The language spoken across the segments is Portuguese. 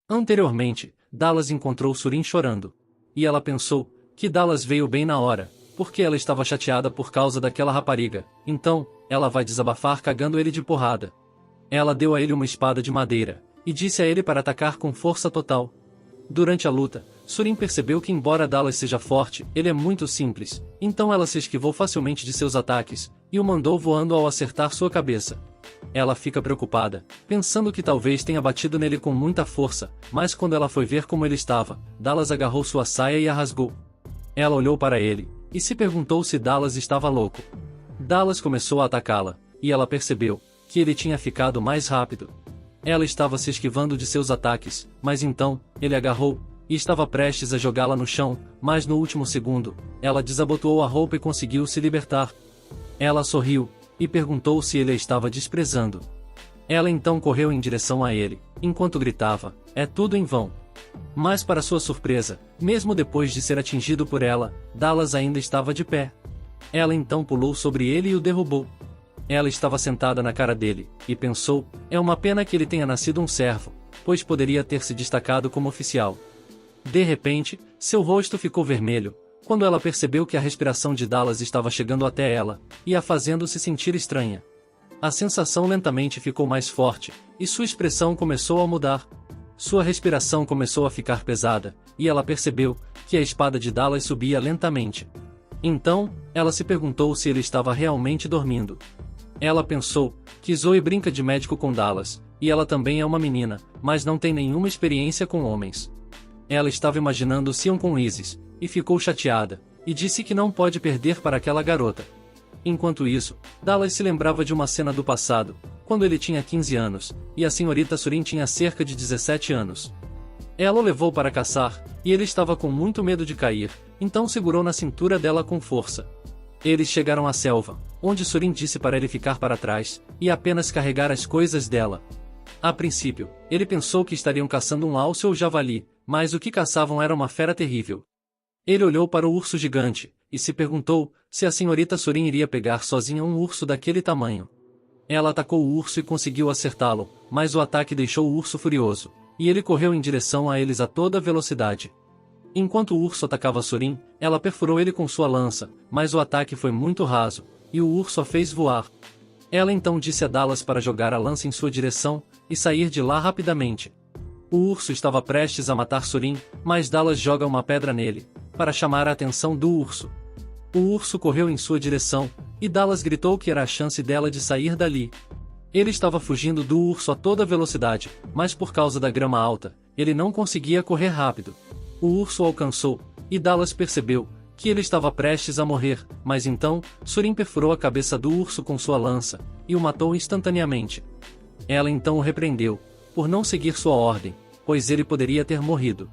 Anteriormente, Dallas encontrou Surin chorando. E ela pensou que Dallas veio bem na hora, porque ela estava chateada por causa daquela rapariga, então, ela vai desabafar cagando ele de porrada. Ela deu a ele uma espada de madeira, e disse a ele para atacar com força total. Durante a luta, Surin percebeu que embora Dallas seja forte, ele é muito simples, então ela se esquivou facilmente de seus ataques, e o mandou voando ao acertar sua cabeça. Ela fica preocupada, pensando que talvez tenha batido nele com muita força, mas quando ela foi ver como ele estava, Dallas agarrou sua saia e a rasgou. Ela olhou para ele, e se perguntou se Dallas estava louco. Dallas começou a atacá-la, e ela percebeu que ele tinha ficado mais rápido. Ela estava se esquivando de seus ataques, mas então, ele agarrou, e estava prestes a jogá-la no chão, mas no último segundo, ela desabotoou a roupa e conseguiu se libertar. Ela sorriu, e perguntou se ele a estava desprezando. Ela então correu em direção a ele, enquanto gritava, "É tudo em vão." Mas para sua surpresa, mesmo depois de ser atingido por ela, Dallas ainda estava de pé. Ela então pulou sobre ele e o derrubou. Ela estava sentada na cara dele, e pensou, é uma pena que ele tenha nascido um servo, pois poderia ter se destacado como oficial. De repente, seu rosto ficou vermelho, quando ela percebeu que a respiração de Dallas estava chegando até ela, e a fazendo se sentir estranha. A sensação lentamente ficou mais forte, e sua expressão começou a mudar. Sua respiração começou a ficar pesada, e ela percebeu que a espada de Dallas subia lentamente. Então, ela se perguntou se ele estava realmente dormindo. Ela pensou que Zoe brinca de médico com Dallas, e ela também é uma menina, mas não tem nenhuma experiência com homens. Ela estava imaginando Sion com Isis, e ficou chateada, e disse que não pode perder para aquela garota. Enquanto isso, Dallas se lembrava de uma cena do passado, quando ele tinha 15 anos, e a senhorita Surin tinha cerca de 17 anos. Ela o levou para caçar, e ele estava com muito medo de cair, então segurou na cintura dela com força. Eles chegaram à selva, onde Surin disse para ele ficar para trás, e apenas carregar as coisas dela. A princípio, ele pensou que estariam caçando um alce ou javali, mas o que caçavam era uma fera terrível. Ele olhou para o urso gigante, e se perguntou se a senhorita Surin iria pegar sozinha um urso daquele tamanho. Ela atacou o urso e conseguiu acertá-lo, mas o ataque deixou o urso furioso, e ele correu em direção a eles a toda velocidade. Enquanto o urso atacava Surin, ela perfurou ele com sua lança, mas o ataque foi muito raso, e o urso a fez voar. Ela então disse a Dallas para jogar a lança em sua direção, e sair de lá rapidamente. O urso estava prestes a matar Surin, mas Dallas joga uma pedra nele, para chamar a atenção do urso. O urso correu em sua direção, e Dallas gritou que era a chance dela de sair dali. Ele estava fugindo do urso a toda velocidade, mas por causa da grama alta, ele não conseguia correr rápido. O urso o alcançou, e Dallas percebeu que ele estava prestes a morrer, mas então, Surin perfurou a cabeça do urso com sua lança, e o matou instantaneamente. Ela então o repreendeu, por não seguir sua ordem, pois ele poderia ter morrido.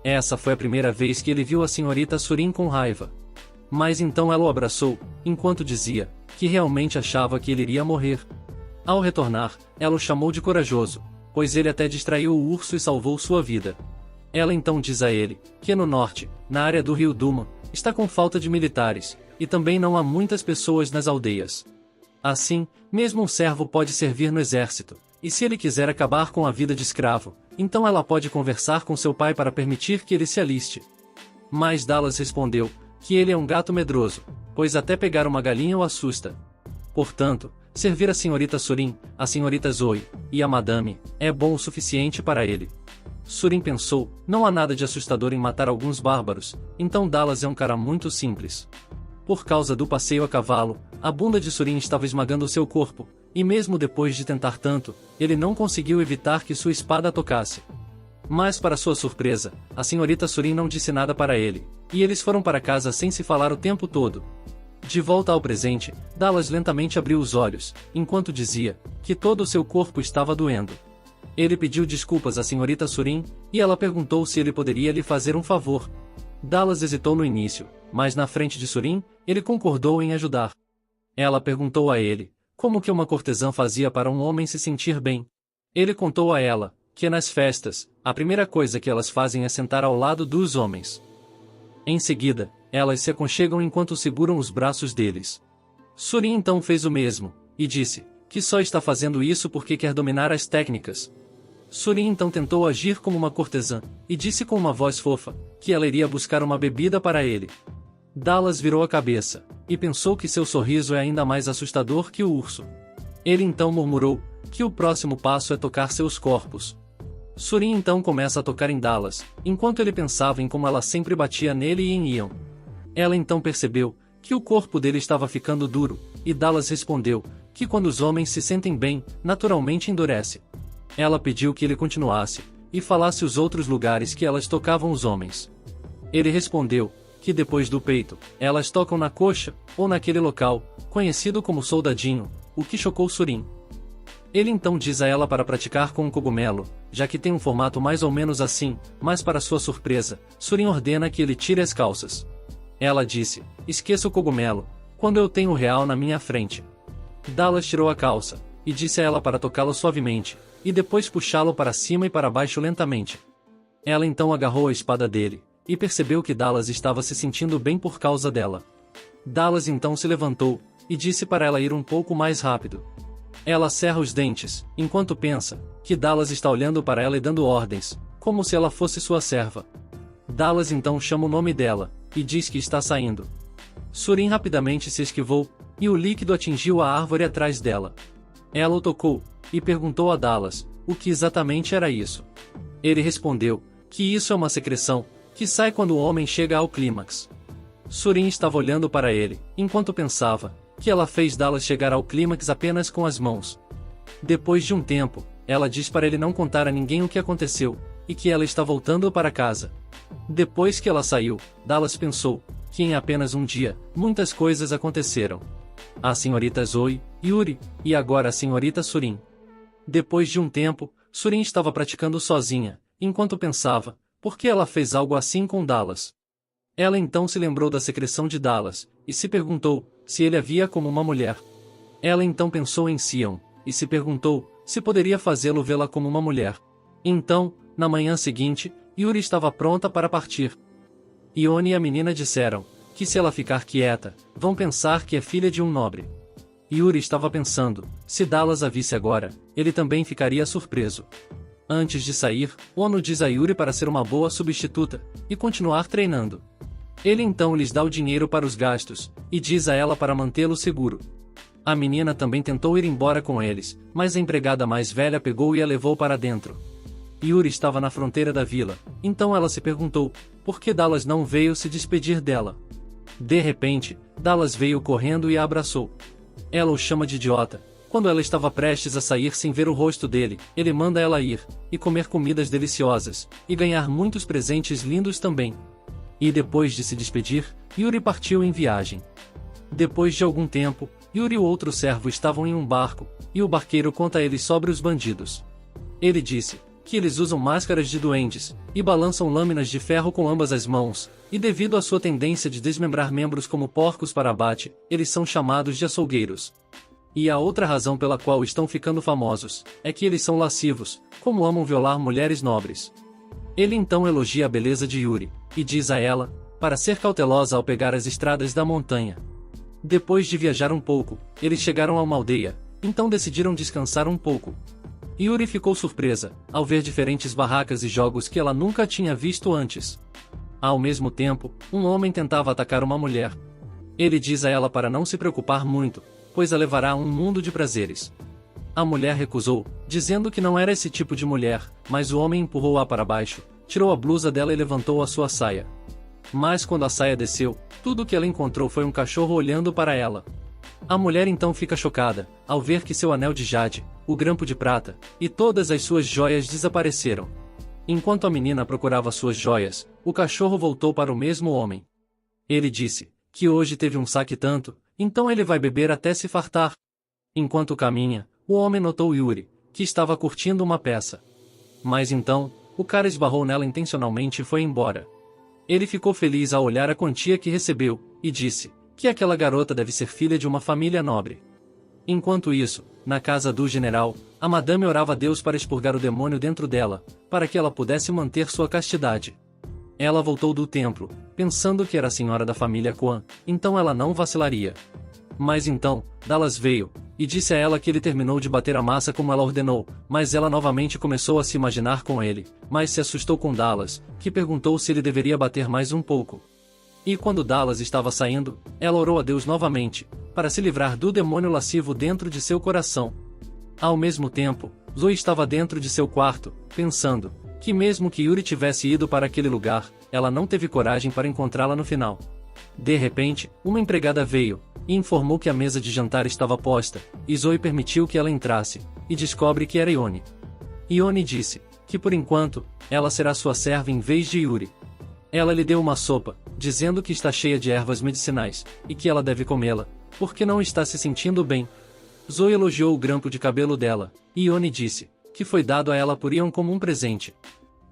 Essa foi a primeira vez que ele viu a senhorita Surin com raiva. Mas então ela o abraçou, enquanto dizia que realmente achava que ele iria morrer. Ao retornar, ela o chamou de corajoso, pois ele até distraiu o urso e salvou sua vida. Ela então diz a ele que no norte, na área do rio Duma, está com falta de militares, e também não há muitas pessoas nas aldeias. Assim, mesmo um servo pode servir no exército, e se ele quiser acabar com a vida de escravo, então ela pode conversar com seu pai para permitir que ele se aliste. Mas Dallas respondeu que ele é um gato medroso, pois até pegar uma galinha o assusta. Portanto, servir a senhorita Surin, a senhorita Zoe, e a madame, é bom o suficiente para ele. Surin pensou, não há nada de assustador em matar alguns bárbaros, então Dallas é um cara muito simples. Por causa do passeio a cavalo, a bunda de Surin estava esmagando seu corpo, e mesmo depois de tentar tanto, ele não conseguiu evitar que sua espada a tocasse. Mas para sua surpresa, a senhorita Surin não disse nada para ele, e eles foram para casa sem se falar o tempo todo. De volta ao presente, Dallas lentamente abriu os olhos, enquanto dizia que todo o seu corpo estava doendo. Ele pediu desculpas à senhorita Surin, e ela perguntou se ele poderia lhe fazer um favor. Dallas hesitou no início, mas na frente de Surin, ele concordou em ajudar. Ela perguntou a ele como que uma cortesã fazia para um homem se sentir bem. Ele contou a ela que nas festas, a primeira coisa que elas fazem é sentar ao lado dos homens. Em seguida, elas se aconchegam enquanto seguram os braços deles. Surin então fez o mesmo, e disse que só está fazendo isso porque quer dominar as técnicas. Surin então tentou agir como uma cortesã, e disse com uma voz fofa, que ela iria buscar uma bebida para ele. Dallas virou a cabeça, e pensou que seu sorriso é ainda mais assustador que o urso. Ele então murmurou, que o próximo passo é tocar seus corpos. Surin então começa a tocar em Dallas, enquanto ele pensava em como ela sempre batia nele e em Ian. Ela então percebeu, que o corpo dele estava ficando duro, e Dallas respondeu, que quando os homens se sentem bem, naturalmente endurece. Ela pediu que ele continuasse, e falasse os outros lugares que elas tocavam os homens. Ele respondeu, que depois do peito, elas tocam na coxa, ou naquele local, conhecido como soldadinho, o que chocou Surin. Ele então diz a ela para praticar com um cogumelo, já que tem um formato mais ou menos assim, mas para sua surpresa, Surin ordena que ele tire as calças. Ela disse, esqueça o cogumelo, quando eu tenho o real na minha frente. Dallas tirou a calça, e disse a ela para tocá-lo suavemente, e depois puxá-lo para cima e para baixo lentamente. Ela então agarrou a espada dele, e percebeu que Dallas estava se sentindo bem por causa dela. Dallas então se levantou, e disse para ela ir um pouco mais rápido. Ela cerra os dentes, enquanto pensa, que Dallas está olhando para ela e dando ordens, como se ela fosse sua serva. Dallas então chama o nome dela, e diz que está saindo. Surin rapidamente se esquivou, e o líquido atingiu a árvore atrás dela. Ela o tocou, e perguntou a Dallas, o que exatamente era isso. Ele respondeu, que isso é uma secreção, que sai quando o homem chega ao clímax. Surin estava olhando para ele, enquanto pensava, que ela fez Dallas chegar ao clímax apenas com as mãos. Depois de um tempo, ela diz para ele não contar a ninguém o que aconteceu, e que ela está voltando para casa. Depois que ela saiu, Dallas pensou, que em apenas um dia, muitas coisas aconteceram. A senhorita Zoe, Yuri, e agora a senhorita Surin. Depois de um tempo, Surin estava praticando sozinha, enquanto pensava, por que ela fez algo assim com Dallas? Ela então se lembrou da secreção de Dallas, e se perguntou, se ele a via como uma mulher. Ela então pensou em Sion, e se perguntou, se poderia fazê-lo vê-la como uma mulher. Então, na manhã seguinte, Yuri estava pronta para partir. Ione e a menina disseram, que se ela ficar quieta, vão pensar que é filha de um nobre. Yuri estava pensando, se Dallas a visse agora, ele também ficaria surpreso. Antes de sair, Ono diz a Yuri para ser uma boa substituta, e continuar treinando. Ele então lhes dá o dinheiro para os gastos, e diz a ela para mantê-lo seguro. A menina também tentou ir embora com eles, mas a empregada mais velha pegou e a levou para dentro. Yuri estava na fronteira da vila, então ela se perguntou, por que Dallas não veio se despedir dela? De repente, Dallas veio correndo e a abraçou. Ela o chama de idiota. Quando ela estava prestes a sair sem ver o rosto dele, ele manda ela ir, e comer comidas deliciosas, e ganhar muitos presentes lindos também. E depois de se despedir, Yuri partiu em viagem. Depois de algum tempo, Yuri e o outro servo estavam em um barco, e o barqueiro conta a eles sobre os bandidos. Ele disse, que eles usam máscaras de duendes, e balançam lâminas de ferro com ambas as mãos, e devido à sua tendência de desmembrar membros como porcos para abate, eles são chamados de açougueiros. E a outra razão pela qual estão ficando famosos, é que eles são lascivos, como amam violar mulheres nobres. Ele então elogia a beleza de Yuri, e diz a ela, para ser cautelosa ao pegar as estradas da montanha. Depois de viajar um pouco, eles chegaram a uma aldeia, então decidiram descansar um pouco. Yuri ficou surpresa, ao ver diferentes barracas e jogos que ela nunca tinha visto antes. Ao mesmo tempo, um homem tentava atacar uma mulher. Ele diz a ela para não se preocupar muito, pois a levará a um mundo de prazeres. A mulher recusou, dizendo que não era esse tipo de mulher, mas o homem empurrou-a para baixo, tirou a blusa dela e levantou a sua saia. Mas quando a saia desceu, tudo o que ela encontrou foi um cachorro olhando para ela. A mulher então fica chocada, ao ver que seu anel de jade, o grampo de prata, e todas as suas joias desapareceram. Enquanto a menina procurava suas joias, o cachorro voltou para o mesmo homem. Ele disse, que hoje teve um saque tanto, então ele vai beber até se fartar. Enquanto caminha, o homem notou Yuri, que estava curtindo uma peça. Mas então, o cara esbarrou nela intencionalmente e foi embora. Ele ficou feliz ao olhar a quantia que recebeu, e disse, que aquela garota deve ser filha de uma família nobre. Enquanto isso, na casa do general, a madame orava a Deus para expurgar o demônio dentro dela, para que ela pudesse manter sua castidade. Ela voltou do templo, pensando que era a senhora da família Kwan, então ela não vacilaria. Mas então, Dallas veio, e disse a ela que ele terminou de bater a massa como ela ordenou, mas ela novamente começou a se imaginar com ele, mas se assustou com Dallas, que perguntou se ele deveria bater mais um pouco. E quando Dallas estava saindo, ela orou a Deus novamente, para se livrar do demônio lascivo dentro de seu coração. Ao mesmo tempo, Zoe estava dentro de seu quarto, pensando que mesmo que Yuri tivesse ido para aquele lugar, ela não teve coragem para encontrá-la no final. De repente, uma empregada veio e informou que a mesa de jantar estava posta, e Zoe permitiu que ela entrasse, e descobre que era Ione. Ione disse que por enquanto, ela será sua serva em vez de Yuri. Ela lhe deu uma sopa, dizendo que está cheia de ervas medicinais, e que ela deve comê-la, porque não está se sentindo bem. Zoe elogiou o grampo de cabelo dela, e Ione disse que foi dado a ela por Ion como um presente.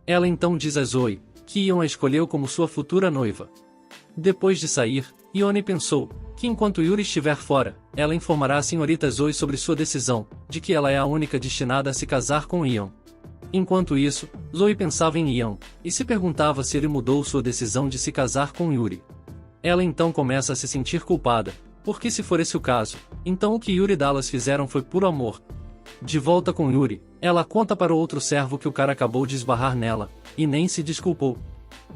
Ela então diz a Zoe que Ion a escolheu como sua futura noiva. Depois de sair, Ione pensou que enquanto Yuri estiver fora, ela informará a senhorita Zoe sobre sua decisão, de que ela é a única destinada a se casar com Ion. Enquanto isso, Zoe pensava em Ion, e se perguntava se ele mudou sua decisão de se casar com Yuri. Ela então começa a se sentir culpada, porque se for esse o caso, então o que Yuri e Dallas fizeram foi puro amor. De volta com Yuri, ela conta para o outro servo que o cara acabou de esbarrar nela, e nem se desculpou.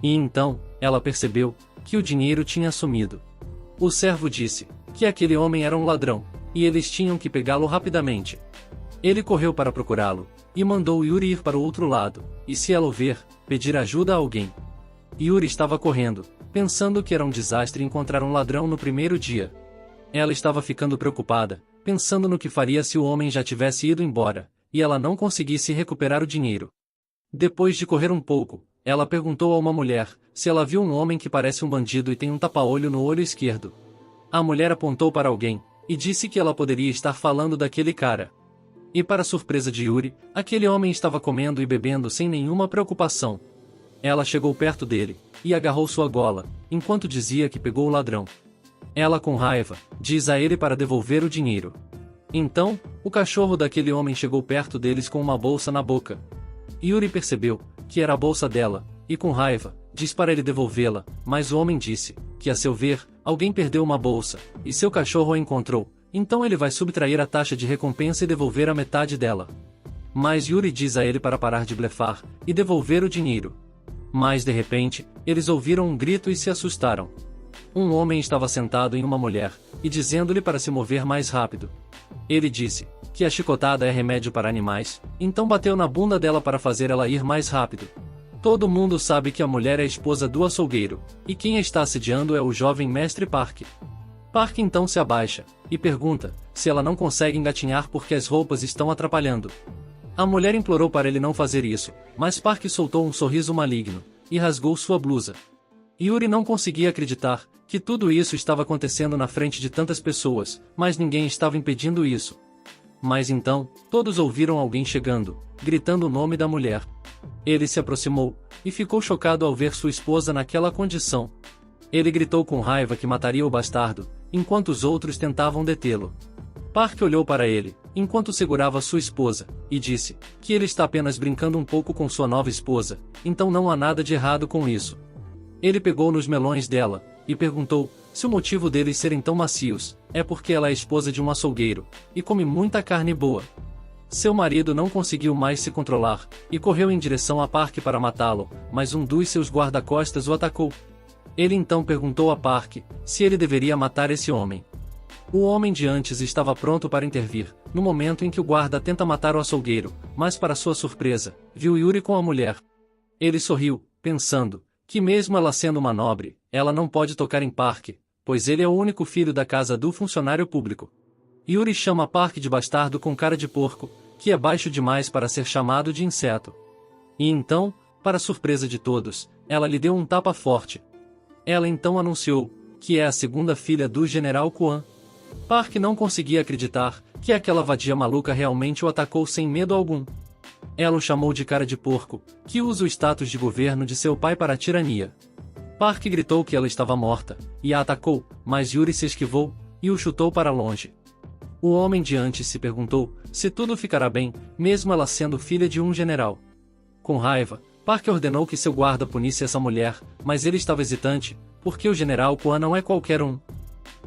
E então, ela percebeu que o dinheiro tinha sumido. O servo disse que aquele homem era um ladrão, e eles tinham que pegá-lo rapidamente. Ele correu para procurá-lo, e mandou Yuri ir para o outro lado, e se ela o ver, pedir ajuda a alguém. Yuri estava correndo, pensando que era um desastre encontrar um ladrão no primeiro dia. Ela estava ficando preocupada, pensando no que faria se o homem já tivesse ido embora, e ela não conseguisse recuperar o dinheiro. Depois de correr um pouco, ela perguntou a uma mulher se ela viu um homem que parece um bandido e tem um tapa-olho no olho esquerdo. A mulher apontou para alguém, e disse que ela poderia estar falando daquele cara. E para surpresa de Yuri, aquele homem estava comendo e bebendo sem nenhuma preocupação. Ela chegou perto dele, e agarrou sua gola, enquanto dizia que pegou o ladrão. Ela com raiva, diz a ele para devolver o dinheiro. Então, o cachorro daquele homem chegou perto deles com uma bolsa na boca. Yuri percebeu que era a bolsa dela, e com raiva, diz para ele devolvê-la, mas o homem disse que, a seu ver, alguém perdeu uma bolsa, e seu cachorro a encontrou, então ele vai subtrair a taxa de recompensa e devolver a metade dela. Mas Yuri diz a ele para parar de blefar, e devolver o dinheiro. Mas de repente, eles ouviram um grito e se assustaram. Um homem estava sentado em uma mulher, e dizendo-lhe para se mover mais rápido. Ele disse que a chicotada é remédio para animais, então bateu na bunda dela para fazer ela ir mais rápido. Todo mundo sabe que a mulher é a esposa do açougueiro, e quem a está assediando é o jovem mestre Park. Park então se abaixa, e pergunta se ela não consegue engatinhar porque as roupas estão atrapalhando. A mulher implorou para ele não fazer isso, mas Park soltou um sorriso maligno, e rasgou sua blusa. Yuri não conseguia acreditar que tudo isso estava acontecendo na frente de tantas pessoas, mas ninguém estava impedindo isso. Mas então, todos ouviram alguém chegando, gritando o nome da mulher. Ele se aproximou, e ficou chocado ao ver sua esposa naquela condição. Ele gritou com raiva que mataria o bastardo, enquanto os outros tentavam detê-lo. Park olhou para ele, enquanto segurava sua esposa, e disse que ele está apenas brincando um pouco com sua nova esposa, então não há nada de errado com isso. Ele pegou nos melões dela, e perguntou se o motivo deles serem tão macios é porque ela é esposa de um açougueiro, e come muita carne boa. Seu marido não conseguiu mais se controlar, e correu em direção a Park para matá-lo, mas um dos seus guarda-costas o atacou. Ele então perguntou a Park se ele deveria matar esse homem. O homem de antes estava pronto para intervir, no momento em que o guarda tenta matar o açougueiro, mas para sua surpresa, viu Yuri com a mulher. Ele sorriu, pensando que mesmo ela sendo uma nobre, ela não pode tocar em Park, pois ele é o único filho da casa do funcionário público. Yuri chama Park de bastardo com cara de porco, que é baixo demais para ser chamado de inseto. E então, para surpresa de todos, ela lhe deu um tapa forte. Ela então anunciou que é a segunda filha do General Quan. Park não conseguia acreditar que aquela vadia maluca realmente o atacou sem medo algum. Ela o chamou de cara de porco, que usa o status de governo de seu pai para a tirania. Park gritou que ela estava morta, e a atacou, mas Yuri se esquivou, e o chutou para longe. O homem de antes se perguntou se tudo ficará bem, mesmo ela sendo filha de um general. Com raiva, Park ordenou que seu guarda punisse essa mulher, mas ele estava hesitante, porque o general Quan não é qualquer um.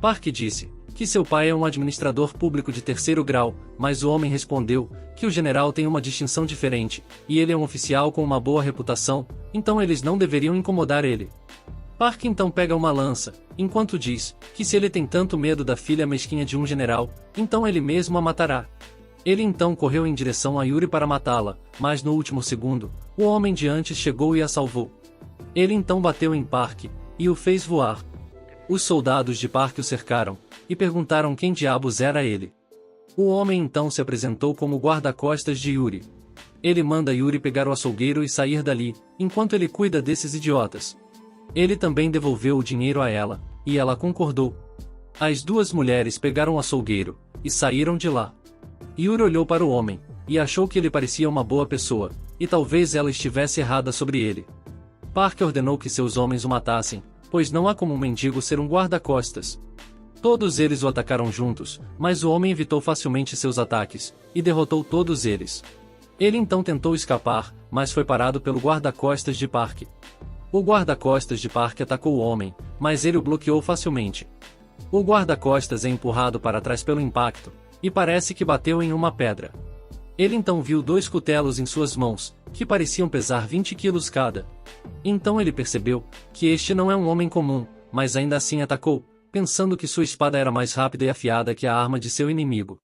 Park disse que seu pai é um administrador público de terceiro grau, mas o homem respondeu que o general tem uma distinção diferente, e ele é um oficial com uma boa reputação, então eles não deveriam incomodar ele. Park então pega uma lança, enquanto diz que se ele tem tanto medo da filha mesquinha de um general, então ele mesmo a matará. Ele então correu em direção a Yuri para matá-la, mas no último segundo, o homem de antes chegou e a salvou. Ele então bateu em Park e o fez voar. Os soldados de Park o cercaram e perguntaram quem diabos era ele. O homem então se apresentou como guarda-costas de Yuri. Ele manda Yuri pegar o açougueiro e sair dali, enquanto ele cuida desses idiotas. Ele também devolveu o dinheiro a ela, e ela concordou. As duas mulheres pegaram o açougueiro e saíram de lá. Yuri olhou para o homem e achou que ele parecia uma boa pessoa, e talvez ela estivesse errada sobre ele. Park ordenou que seus homens o matassem, pois não há como um mendigo ser um guarda-costas. Todos eles o atacaram juntos, mas o homem evitou facilmente seus ataques, e derrotou todos eles. Ele então tentou escapar, mas foi parado pelo guarda-costas de Park. O guarda-costas de Park atacou o homem, mas ele o bloqueou facilmente. O guarda-costas é empurrado para trás pelo impacto, e parece que bateu em uma pedra. Ele então viu dois cutelos em suas mãos, que pareciam pesar 20 quilos cada. Então ele percebeu que este não é um homem comum, mas ainda assim atacou, pensando que sua espada era mais rápida e afiada que a arma de seu inimigo.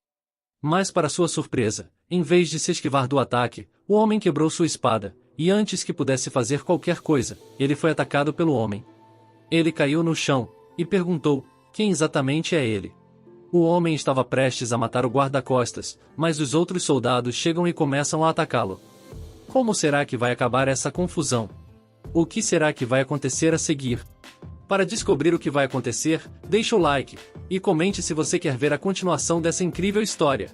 Mas para sua surpresa, em vez de se esquivar do ataque, o homem quebrou sua espada, e antes que pudesse fazer qualquer coisa, ele foi atacado pelo homem. Ele caiu no chão, e perguntou, quem exatamente é ele? O homem estava prestes a matar o guarda-costas, mas os outros soldados chegam e começam a atacá-lo. Como será que vai acabar essa confusão? O que será que vai acontecer a seguir? Para descobrir o que vai acontecer, deixe o like, e comente se você quer ver a continuação dessa incrível história.